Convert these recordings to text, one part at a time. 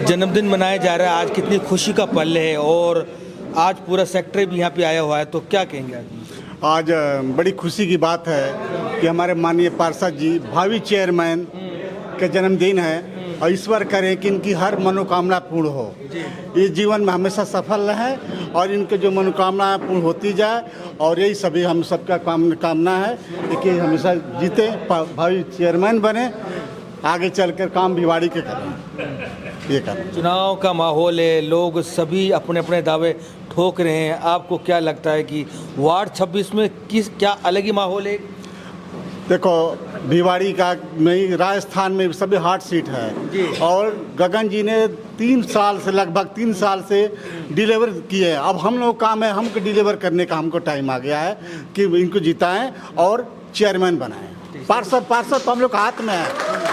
जन्मदिन मनाया जा रहा है, आज कितनी खुशी का पल है और आज पूरा सेक्टर भी यहाँ पे आया हुआ है, तो क्या कहेंगे आज बड़ी खुशी की बात है कि हमारे माननीय पार्षद जी भावी चेयरमैन का जन्मदिन है और ईश्वर करे कि इनकी हर मनोकामना पूर्ण हो, इस जीवन में हमेशा सफल रहे और इनके जो मनोकामना पूर्ण होती जाए। और यही सभी हम सबका कामना है कि हमेशा जीते, भावी चेयरमैन बने, आगे चलकर काम भिवाड़ी के करें। ये करें। चुनाव का माहौल है, लोग सभी अपने अपने दावे ठोक रहे हैं, आपको क्या लगता है कि वार्ड 26 में क्या अलग ही माहौल है? देखो, भिवाड़ी का नहीं, राजस्थान में सभी हार्ड सीट है और गगन जी ने 3 साल से, लगभग 3 साल से डिलीवर किए। अब हम लोग काम है, हमको डिलीवर करने का हमको टाइम आ गया है कि इनको जिताएं और चेयरमैन बनाएं। पार्षद तो हम लोग हाथ में है,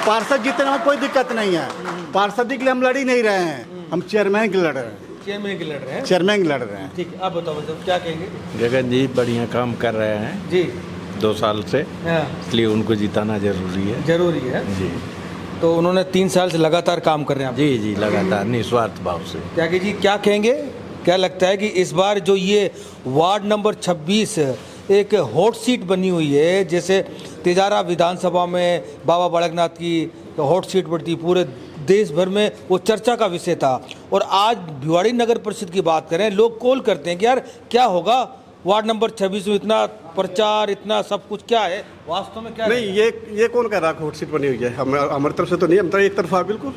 पार्षद जीतने में कोई दिक्कत नहीं है। पार्षदी के लिए हम लड़ ही नहीं रहे हैं, हम चेयरमैन के लड़ रहे हैं। चेयरमैन के लड़ रहे हैं? चेयरमैन के लड़ रहे हैं। ठीक, आप बताओ क्या कहेंगे? गगन जी बढ़िया काम कर रहे हैं जी 2 साल से, हाँ। इसलिए उनको जिताना जरूरी है जी। तो उन्होंने 3 साल से लगातार काम कर रहे हैं जी जी, लगातार निस्वार्थ भाव से। त्यागी जी क्या कहेंगे, क्या लगता है कि इस बार जो ये वार्ड नंबर 26 एक हॉट सीट बनी हुई है, जैसे तिजारा विधानसभा में बाबा बालकनाथ की हॉट सीट बढ़ती, पूरे देश भर में वो चर्चा का विषय था, और आज भिवाड़ी नगर परिषद की बात करें, लोग कॉल करते हैं कि यार क्या होगा वार्ड नंबर 26 में, इतना प्रचार, इतना सब कुछ, क्या है वास्तव में क्या नहीं? ये कौन कह रहा है हॉट सीट बनी हुई है? हमारी तरफ से तो नहीं, हम तो एक तरफा बिल्कुल।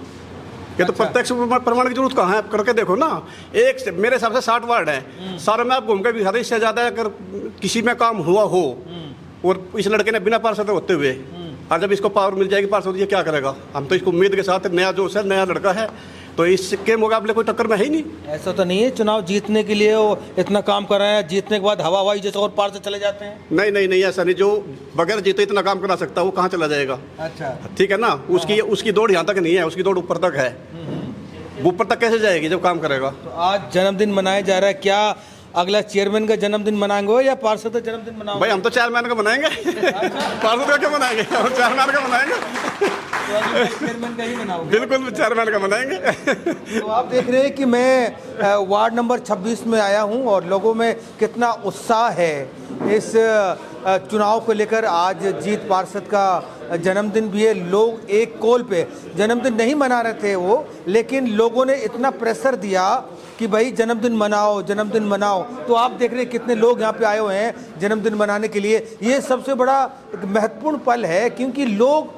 ये तो प्रत्यक्ष प्रमाण की जरूरत कहाँ है? आप करके देखो ना। मेरे हिसाब से 60 वार्ड हैं, सारे में आप घूम के भी हद से ज़्यादा अगर किसी में काम हुआ हो और इस लड़के ने बिना पार्षद होते हुए, और जब इसको पावर मिल जाएगी पार्षद, ये क्या करेगा? हम तो इसको उम्मीद के साथ, नया जोश है, नया लड़का है, तो इसके मुकाबले कोई टक्कर में है ही नहीं। ऐसा तो नहीं है चुनाव जीतने के लिए वो इतना काम कर रहे हैं, जीतने के बाद हवा हवाई जैसे और पार से चले जाते हैं? नहीं, ऐसा नहीं। जो बगैर जीते इतना काम करा सकता है वो कहाँ चला जाएगा? अच्छा, ठीक है ना। उसकी दौड़ यहाँ तक नहीं है, उसकी दौड़ ऊपर तक है। वो ऊपर तक कैसे जाएगी जब काम करेगा? तो आज जन्मदिन मनाया जा रहा है, क्या अगला चेयरमैन का जन्मदिन मनाएंगे या पार्षद का जन्मदिन मनाएंगे? भाई हम तो चेयरमैन का बनाएंगे। पार्षद का क्या बनाएंगे? हम चेयरमैन का बनाएंगे। चेयरमैन का ही मनाओगे? बिल्कुल चेयरमैन का बनाएंगे। तो आप देख रहे हैं कि मैं वार्ड नंबर 26 में आया हूं और लोगों में कितना उत्साह है इस चुनाव को लेकर। आज जीत पार्षद का जन्मदिन भी है, लोग एक कॉल पे जन्मदिन नहीं मना रहे थे वो, लेकिन लोगों ने इतना प्रेशर दिया कि भाई जन्मदिन मनाओ, जन्मदिन मनाओ। तो आप देख रहे हैं कितने लोग यहाँ पे आए हुए हैं जन्मदिन मनाने के लिए। ये सबसे बड़ा एक महत्वपूर्ण पल है, क्योंकि लोग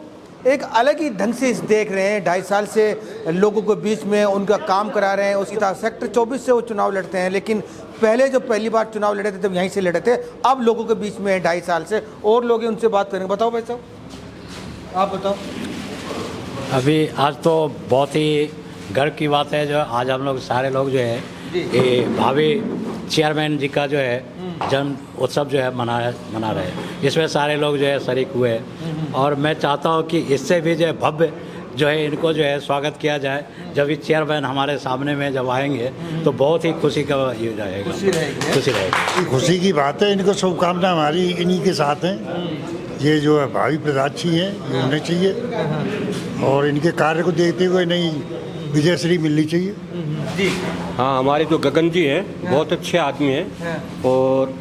एक अलग ही ढंग से इस देख रहे हैं। 2.5 साल से लोगों के बीच में उनका काम करा रहे हैं। उसकी तरह सेक्टर 24 से वो चुनाव लड़ते हैं, लेकिन पहले जब पहली बार चुनाव लड़े थे तब यहीं से लड़े थे, अब लोगों के बीच में 2.5 साल से। और लोग हैं, उनसे बात करेंगे। बताओ भाई साहब, आप बताओ। अभी आज तो बहुत ही गर्व की बात है, जो आज हम लोग सारे लोग जो है ये भावी चेयरमैन जी का जो है जन्म उत्सव जो है मना रहे हैं। इसमें सारे लोग जो है शरीक हुए, और मैं चाहता हूँ कि इससे भी जो है भव्य जो है इनको जो है स्वागत किया जाए। जब ये चेयरमैन हमारे सामने में जब आएंगे तो बहुत ही खुशी का ये रहेगा, खुशी रहेगी। खुशी की बात है, इनको शुभकामना हमारी इन्हीं के साथ हैं। ये जो है भावी प्रत्याशी हैं, ये होने चाहिए और इनके कार्य को देखते हुए नई विजयश्री मिलनी चाहिए जी। हाँ, हमारे जो गगन जी हैं बहुत अच्छे आदमी हैं, और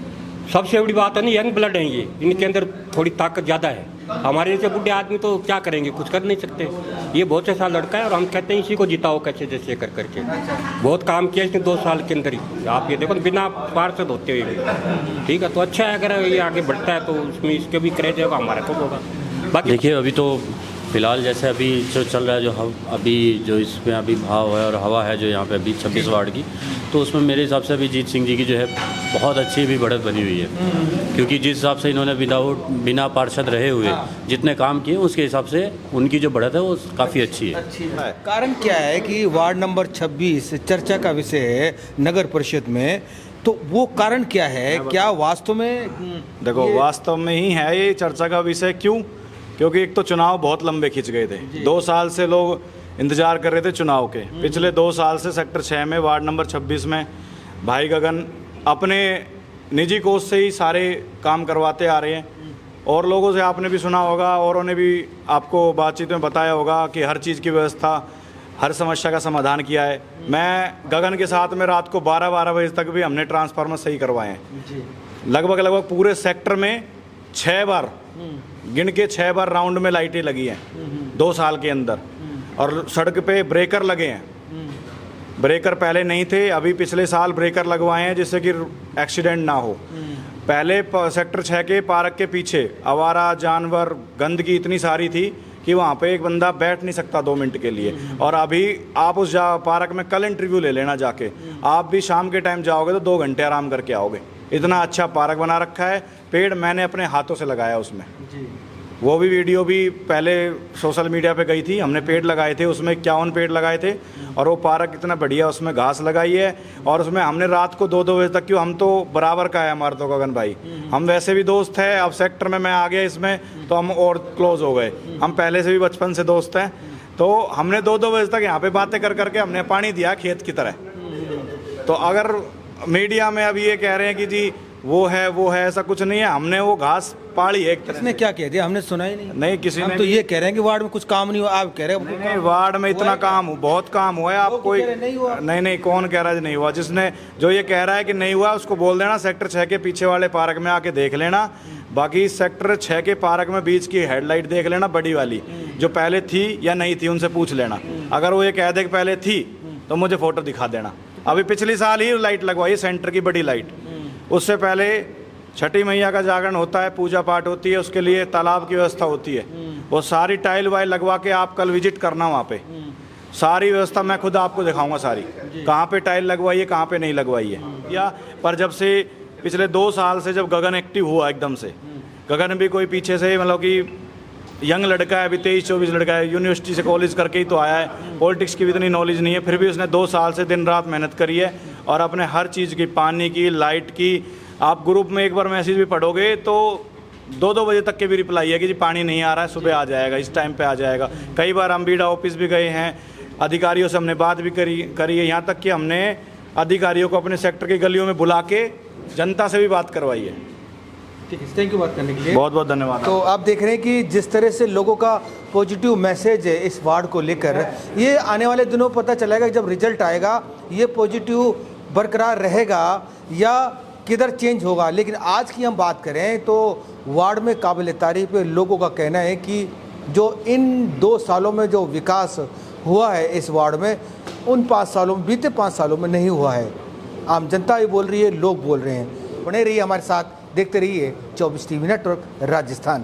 सबसे बड़ी बात है ना, यंग ब्लड हैं ये, इनके अंदर थोड़ी ताकत ज़्यादा है। हमारे जैसे बुढ़े आदमी तो क्या करेंगे, कुछ कर नहीं सकते। ये बहुत अच्छा लड़का है और हम कहते हैं इसी को जिताओ कैसे जैसे कर करके। बहुत काम किया इसने 2 साल के अंदर ही। आप ये देखो बिना पार्षद होते हुए भी, ठीक है। तो अच्छा है, अगर ये आगे बढ़ता है तो उसमें इसके भी क्रेज होगा, हमारा तो होगा। बाकी देखिए, अभी तो फिलहाल जैसे अभी जो चल रहा है, अभी जो इसमें अभी भाव है और हवा है जो यहाँ पे अभी 26 वार्ड की, तो उसमें मेरे हिसाब से अभी जीत सिंह जी की जो है बहुत अच्छी भी बढ़त बनी हुई है, क्योंकि जिस हिसाब से इन्होंने बिना पार्षद रहे हुए जितने काम किए उसके हिसाब से उनकी जो बढ़त है वो काफ़ी अच्छी है। कारण क्या है कि वार्ड नंबर 26 चर्चा का विषय है नगर परिषद में, तो वो कारण क्या है? क्या वास्तव में देखो, वास्तव में ही है ये चर्चा का विषय। क्यों? क्योंकि एक तो चुनाव बहुत लंबे खिंच गए थे। 2 साल से लोग इंतजार कर रहे थे चुनाव के। पिछले 2 साल से सेक्टर 6 में वार्ड नंबर 26 में भाई गगन अपने निजी कोष से ही सारे काम करवाते आ रहे हैं, और लोगों से आपने भी सुना होगा और उन्होंने भी आपको बातचीत में बताया होगा कि हर चीज़ की व्यवस्था हर समस्या का समाधान किया है। मैं गगन के साथ में रात को 12-12 बजे तक भी हमने ट्रांसफार्मर सही करवाए हैं। लगभग पूरे सेक्टर में 6 बार, गिन के 6 बार राउंड में लाइटें लगी हैं 2 साल के अंदर। और सड़क पे ब्रेकर लगे हैं। ब्रेकर पहले नहीं थे, अभी पिछले साल ब्रेकर लगवाए हैं जिससे कि एक्सीडेंट ना हो। पहले सेक्टर 6 के पार्क के पीछे आवारा जानवर, गंदगी इतनी सारी थी कि वहाँ पे एक बंदा बैठ नहीं सकता 2 मिनट के लिए। और अभी आप उस पार्क में कल इंटरव्यू ले लेना जाके, आप भी शाम के टाइम जाओगे तो 2 घंटे आराम करके आओगे। इतना अच्छा पार्क बना रखा है। पेड़ मैंने अपने हाथों से लगाया उसमें, वो भी वीडियो भी पहले सोशल मीडिया पे गई थी। हमने पेड़ लगाए थे, उसमें 51 पेड़ लगाए थे। और वो पार्क इतना बढ़िया, उसमें घास लगाई है। और उसमें हमने रात को 2-2 बजे तक, क्यों, हम तो बराबर का है हमारा तो गगन भाई, हम वैसे भी दोस्त हैं। अब सेक्टर में मैं आ गया इसमें तो हम और क्लोज हो गए। हम पहले से भी बचपन से दोस्त हैं। तो हमने 2-2 बजे तक यहाँ पे बातें कर करके हमने पानी दिया खेत की तरह। तो अगर मीडिया में अब ये कह रहे हैं कि जी वो है, ऐसा कुछ नहीं है। हमने वो घास पाड़ी है। किसने क्या कह दिया, हमने सुना ही नहीं किसी ने। तो ये कह रहे हैं कि वार्ड में कुछ काम नहीं हुआ, आप कह रहे हैं नहीं, वार्ड में इतना काम, बहुत काम हुआ है। आप कोई नहीं, कौन कह रहा है नहीं हुआ? जिसने जो ये कह रहा है कि नहीं हुआ उसको बोल देना सेक्टर 6 के पीछे वाले पार्क में आके देख लेना। बाकी सेक्टर 6 के पार्क में बीच की हेडलाइट देख लेना, बड़ी वाली, जो पहले थी या नहीं थी, उनसे पूछ लेना। अगर वो ये कह दे कि पहले थी तो मुझे फोटो दिखा देना। अभी पिछले साल ही लाइट लगवाई सेंटर की, बड़ी लाइट। उससे पहले छठी मैया का जागरण होता है, पूजा पाठ होती है, उसके लिए तालाब की व्यवस्था होती है। वो सारी टाइल वाइल लगवा के आप कल विजिट करना वहाँ पे। सारी व्यवस्था मैं खुद आपको दिखाऊंगा, सारी कहाँ पे टाइल लगवाई है, कहाँ पे नहीं लगवाई है। या पर जब से पिछले 2 साल से जब गगन एक्टिव हुआ एकदम से, गगन भी कोई पीछे से मतलब कि यंग लड़का है, अभी 23-24 लड़का है, यूनिवर्सिटी से कॉलेज करके ही तो आया है। पॉलिटिक्स की भी इतनी नॉलेज नहीं है, फिर भी उसने 2 साल से दिन रात मेहनत करी है। और अपने हर चीज़ की, पानी की, लाइट की, आप ग्रुप में एक बार मैसेज भी पढ़ोगे तो 2-2 बजे तक के भी रिप्लाई है कि जी पानी नहीं आ रहा है, सुबह आ जाएगा, इस टाइम पे आ जाएगा। कई बार हम बीडा ऑफिस भी गए हैं, अधिकारियों से हमने बात भी करी है। यहाँ तक कि हमने अधिकारियों को अपने सेक्टर की गलियों में बुला के जनता से भी बात करवाई है। ठीक है, थैंक यू बात करने के लिए, बहुत बहुत धन्यवाद। तो आप देख रहे हैं कि जिस तरह से लोगों का पॉजिटिव मैसेज है इस वार्ड को लेकर, ये आने वाले दिनों पता चलेगा जब रिजल्ट आएगा, ये पॉजिटिव बरकरार रहेगा या किधर चेंज होगा। लेकिन आज की हम बात करें तो वार्ड में काबिल तारीफ लोगों का कहना है कि जो इन 2 सालों में जो विकास हुआ है इस वार्ड में, उन 5 सालों में, बीते 5 सालों में नहीं हुआ है। आम जनता भी बोल रही है, लोग बोल रहे हैं। बने रहिए हमारे साथ, देखते रहिए 24 टीवी नेटवर्क राजस्थान।